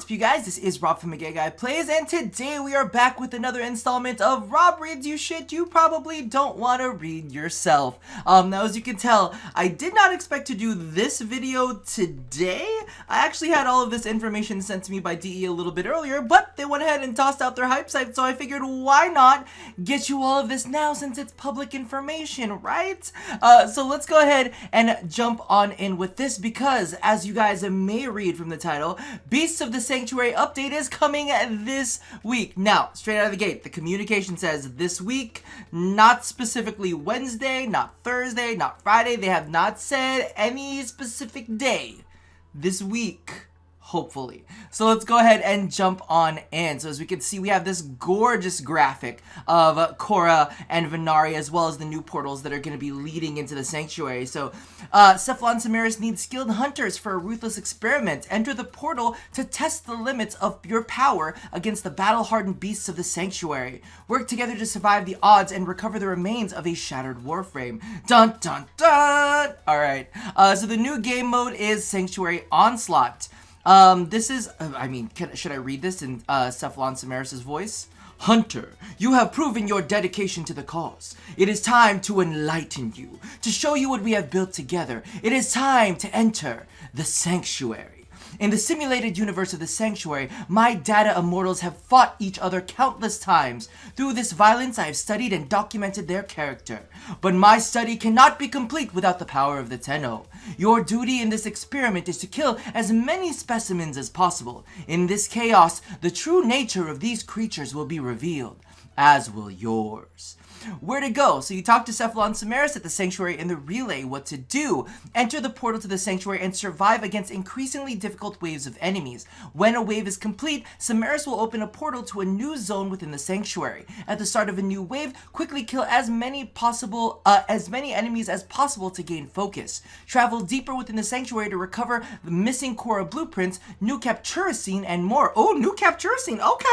up, you guys? This is Rob from Gay Guy Plays, and today we are back with another installment of Rob Reads You Shit You Probably Don't Want to Read Yourself. Now, as you can tell, I did not expect to do this video today. I actually had all of this information sent to me by DE a little bit earlier, but they went ahead and tossed out their hype site, so I figured why not get you all of this now since it's public information, right? So let's go ahead and jump on in with this because, as you guys may read from the title, Beasts of the Sanctuary update is coming this week. Now, straight out of the gate, the communication says this week, not specifically Wednesday, not Thursday, not Friday. They have not said any specific day. This week, hopefully. So let's go ahead and jump on in. So as we can see, we have this gorgeous graphic of Khora and Venari, as well as the new portals that are going to be leading into the Sanctuary. So Sepfahn needs skilled hunters for a ruthless experiment. Enter the portal to test the limits of your power against the battle-hardened beasts of the Sanctuary. Work together to survive the odds and recover the remains of a shattered Warframe. Dun dun dun! Alright, so the new game mode is Sanctuary Onslaught. This is, should I read this in Sepfahn voice? Hunter, you have proven your dedication to the cause. It is time to enlighten you, to show you what we have built together. It is time to enter the Sanctuary. In the simulated universe of the Sanctuary, my data immortals have fought each other countless times. Through this violence, I have studied and documented their character. But my study cannot be complete without the power of the Tenno. Your duty in this experiment is to kill as many specimens as possible. In this chaos, the true nature of these creatures will be revealed, as will yours. Where to go? So you talk to Sepfahn at the Sanctuary in the relay. What to do? Enter the portal to the Sanctuary and survive against increasingly difficult waves of enemies. When a wave is complete, Samaris will open a portal to a new zone within the Sanctuary. At the start of a new wave, quickly kill as many enemies as possible to gain focus. Travel deeper within the Sanctuary to recover the missing Khora blueprints, new capturicine, and more. Oh, new capturicine. Okay.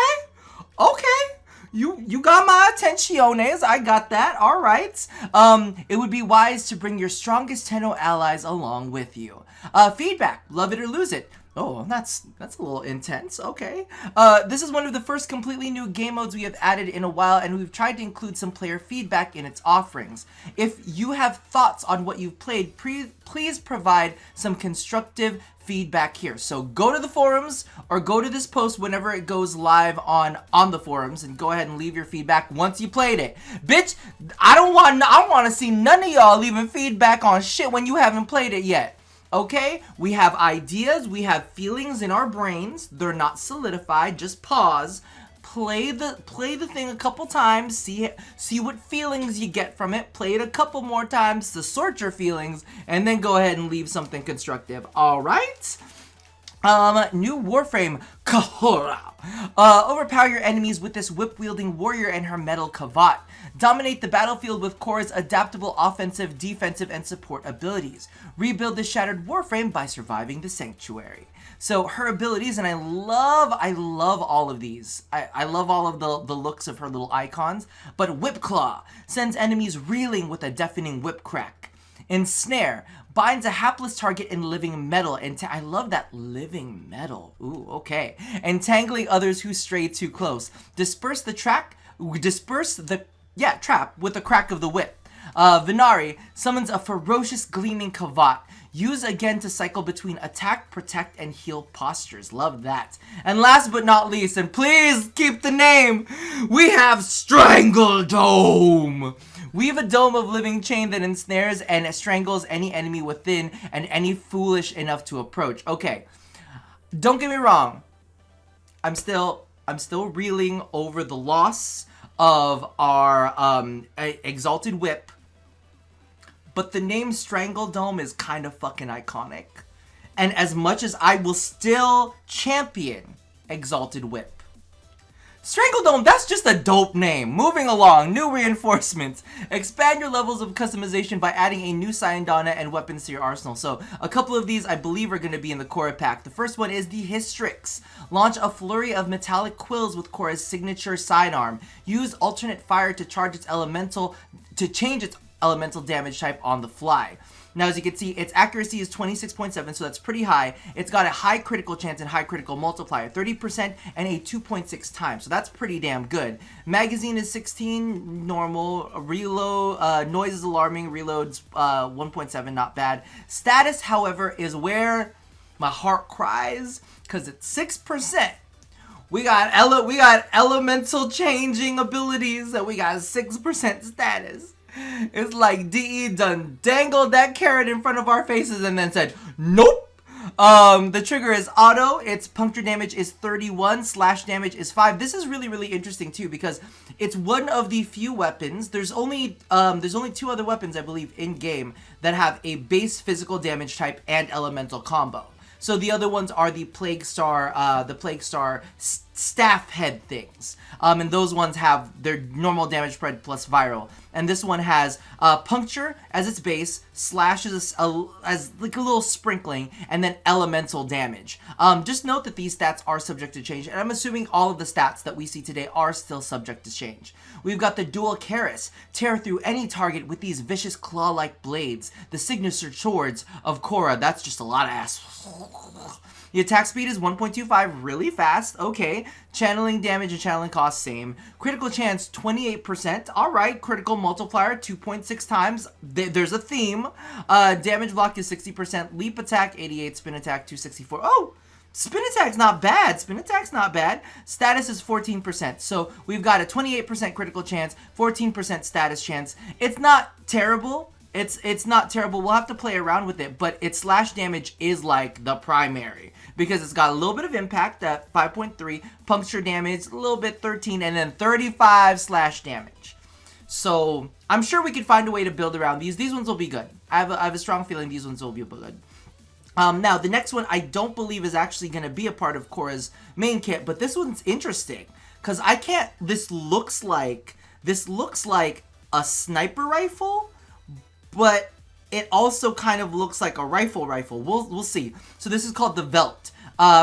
You got my attentiones. I got that. All right. It would be wise to bring your strongest Tenno allies along with you. Feedback. Love it or lose it. Oh, that's a little intense. Okay. This is one of the first completely new game modes we have added in a while, and we've tried to include some player feedback in its offerings. If you have thoughts on what you've played, please provide some constructive feedback here. So go to the forums or go to this post whenever it goes live on the forums and go ahead and leave your feedback once you played it. Bitch, I don't want to see none of y'all leaving feedback on shit when you haven't played it yet. Okay? We have ideas, we have feelings in our brains. They're not solidified. Just pause. Play the thing a couple times, see what feelings you get from it. Play it a couple more times to sort your feelings, and then go ahead and leave something constructive. All right. New Warframe, Khora. Overpower your enemies with this whip-wielding warrior and her metal kavat. Dominate the battlefield with Khora's adaptable offensive, defensive, and support abilities. Rebuild the shattered Warframe by surviving the Sanctuary. So her abilities, and I love all of these. I love all of the looks of her little icons. But Whip Claw sends enemies reeling with a deafening whip crack. Ensnare binds a hapless target in living metal. And I love that living metal. Ooh, okay. Entangling others who stray too close. Disperse the trap with the crack of the whip. Venari summons a ferocious gleaming kavat. Use again to cycle between attack, protect, and heal postures. Love that. And last but not least, and please keep the name, we have Strangledome. Weave a dome of living chain that ensnares and strangles any enemy within and any foolish enough to approach. Okay, don't get me wrong. I'm still reeling over the loss of our Exalted Whip. But the name Strangledome is kind of fucking iconic. And as much as I will still champion Exalted Whip, Strangledome, that's just a dope name. Moving along, new reinforcements. Expand your levels of customization by adding a new Syandana and weapons to your arsenal. So a couple of these I believe are going to be in the Khora pack. The first one is the Hystrix. Launch a flurry of metallic quills with Khora's signature sidearm. Use alternate fire to change its elemental damage type on the fly. Now, as you can see, its accuracy is 26.7, so that's pretty high. It's got a high critical chance and high critical multiplier, 30% and a 2.6 times, so that's pretty damn good. Magazine is 16, normal. Reload, noise is alarming. Reload's 1.7, not bad. Status, however, is where my heart cries, because it's 6%. We got elemental changing abilities, and we got 6% status. It's like DE done dangled that carrot in front of our faces and then said, nope. The trigger is auto. Its puncture damage is 31. Slash damage is 5. This is really, really interesting too, because it's one of the few weapons. There's only 2 other weapons, I believe, in game that have a base physical damage type and elemental combo. So the other ones are the Plague Star staff head things. And those ones have their normal damage spread plus viral. And this one has puncture as its base, slash as like a little sprinkling, and then elemental damage. Just note that these stats are subject to change, and I'm assuming all of the stats that we see today are still subject to change. We've got the dual Keres. Tear through any target with these vicious claw-like blades. The signature swords of Khora. That's just a lot of ass. The attack speed is 1.25, really fast. Okay. Channeling damage and channeling cost, same. Critical chance, 28%. Alright. Critical multiplier, 2.6 times. There's a theme. Damage block is 60%. Leap attack, 88. Spin attack, 264. Oh! Spin attack's not bad. Spin attack's not bad. Status is 14%. So we've got a 28% critical chance, 14% status chance. It's not terrible. It's not terrible. We'll have to play around with it, but its slash damage is like the primary because it's got a little bit of impact at 5.3, puncture damage, a little bit 13, and then 35 slash damage. So I'm sure we could find a way to build around these. These ones will be good. I have a strong feeling these ones will be good. Now, the next one I don't believe is actually going to be a part of Khora's main kit, but this one's interesting because this looks like a sniper rifle, but it also kind of looks like a rifle. We'll see. So this is called the Veldt.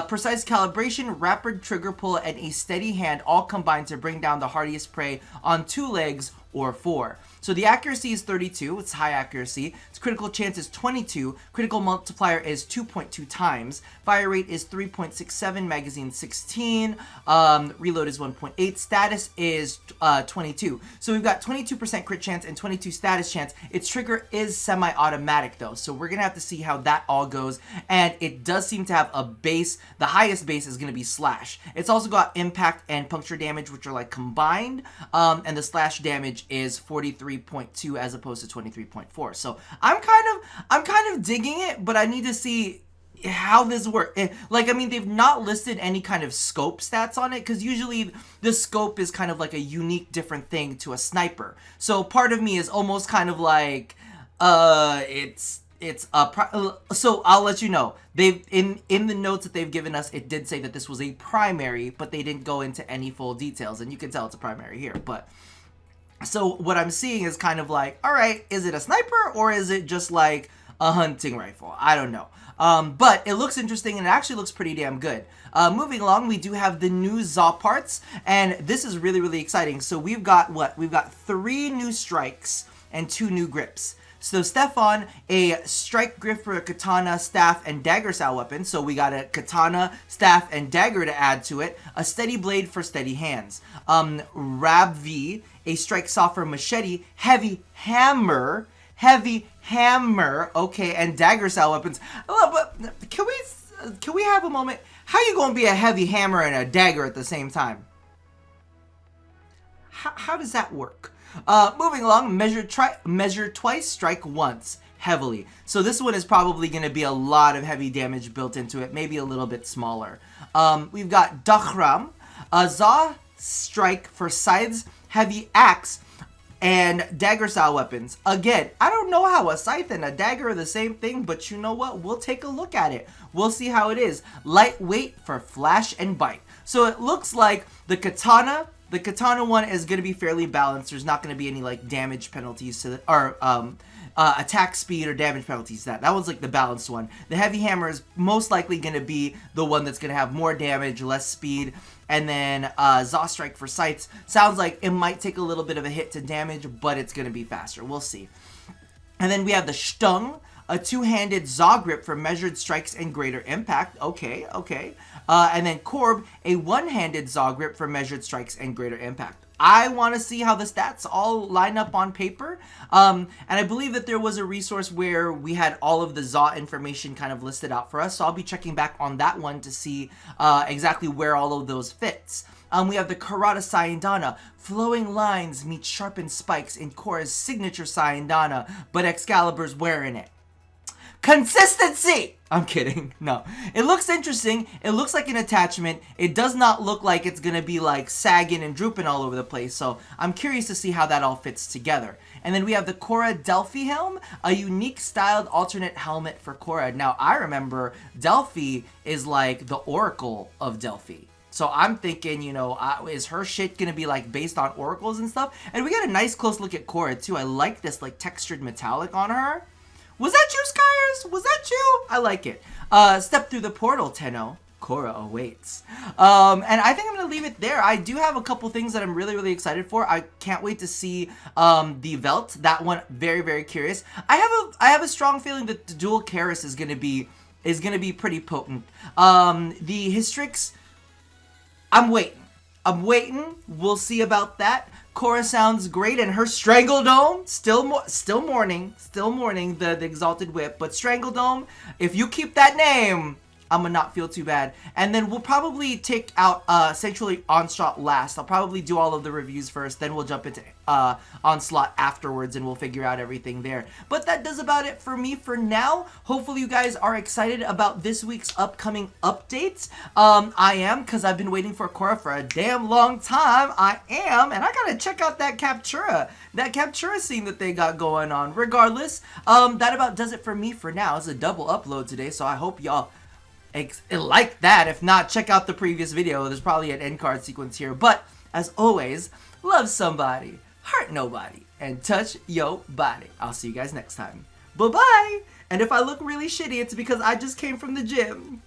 Precise calibration, rapid trigger pull, and a steady hand all combined to bring down the hardiest prey on 2 legs or 4. So the accuracy is 32. It's high accuracy. Its critical chance is 22. Critical multiplier is 2.2 times. Fire rate is 3.67. Magazine 16. Reload is 1.8. Status is 22. So we've got 22% crit chance and 22 status chance. Its trigger is semi-automatic though, so we're gonna have to see how that all goes. And it does seem to have a base. The highest base is gonna be slash. It's also got impact and puncture damage, which are like combined. And the slash damage is 43.2 as opposed to 23.4. So I'm kind of digging it, but I need to see how this works. Like, I mean, they've not listed any kind of scope stats on it because usually the scope is kind of like a unique different thing to a sniper. So part of me is almost kind of like so I'll let you know. They've in the notes that they've given us, it did say that this was a primary, but they didn't go into any full details, and you can tell it's a primary here. But so what I'm seeing is kind of like, all right, is it a sniper or is it just like a hunting rifle? I don't know. But it looks interesting and it actually looks pretty damn good. Moving along, we do have the new Zaws parts, and this is really, really exciting. So we've got what? We've got 3 new strikes and 2 new grips. So Sepfahn, a strike grip for a katana, staff, and dagger style weapon. So we got a katana, staff, and dagger to add to it. A steady blade for steady hands. Rabvee, a strike saw for machete, heavy hammer, okay, and dagger style weapons. But can we have a moment? How you gonna be a heavy hammer and a dagger at the same time? How does that work? Moving along, measure twice, strike once, heavily. So this one is probably going to be a lot of heavy damage built into it, maybe a little bit smaller. We've got Dokrahm, a Zaws strike for scythes, heavy axe, and dagger style weapons. Again, I don't know how a scythe and a dagger are the same thing, but you know what? We'll take a look at it. We'll see how it is. Lightweight for flash and bite. So it looks like the katana one is going to be fairly balanced. There's not going to be any like damage penalties to or attack speed or damage penalties. That one's like the balanced one. The heavy hammer is most likely going to be the one that's going to have more damage, less speed. And then Zaws strike for scythes sounds like it might take a little bit of a hit to damage, but it's going to be faster. We'll see. And then we have the Shtung, a two-handed Zaw grip for measured strikes and greater impact. Okay, okay. And then Korb, a one-handed Zaw grip for measured strikes and greater impact. I want to see how the stats all line up on paper. And I believe that there was a resource where we had all of the Zaw information kind of listed out for us. So I'll be checking back on that one to see exactly where all of those fits. We have the Khora Sayandana. Flowing lines meet sharpened spikes in Khora's signature Sayandana, but Excalibur's wearing it. Consistency! I'm kidding. No. It looks interesting. It looks like an attachment. It does not look like it's going to be like sagging and drooping all over the place. So I'm curious to see how that all fits together. And then we have the Khora Delphi helm, a unique styled alternate helmet for Khora. Now I remember Delphi is like the Oracle of Delphi. So I'm thinking, you know, is her shit going to be like based on oracles and stuff? And we got a nice close look at Khora too. I like this like textured metallic on her. Was that you, Skyers? Was that you? I like it. Step through the portal, Tenno. Khora awaits. And I think I'm going to leave it there. I do have a couple things that I'm really, really excited for. I can't wait to see the Veldt. That one, very, very curious. I have a strong feeling that the dual Keres is going to be pretty potent. The Hystrix, I'm waiting. We'll see about that. Khora sounds great, and her Strangledome, still mourning the Exalted Whip, but Strangledome, if you keep that name, I'm gonna not feel too bad. And then we'll probably take out Sanctuary Onslaught last. I'll probably do all of the reviews first, then we'll jump into Onslaught afterwards, and we'll figure out everything there. But that does about it for me for now. Hopefully you guys are excited about this week's upcoming updates. I am, because I've been waiting for Khora for a damn long time. I am, and I gotta check out that Captura scene that they got going on. Regardless, that about does it for me for now. It's a double upload today, so I hope y'all like that. If not, check out the previous video. There's probably an end card sequence here. But as always, love somebody, hurt nobody, and touch yo body. I'll see you guys next time. Bye bye. And if I look really shitty, it's because I just came from the gym.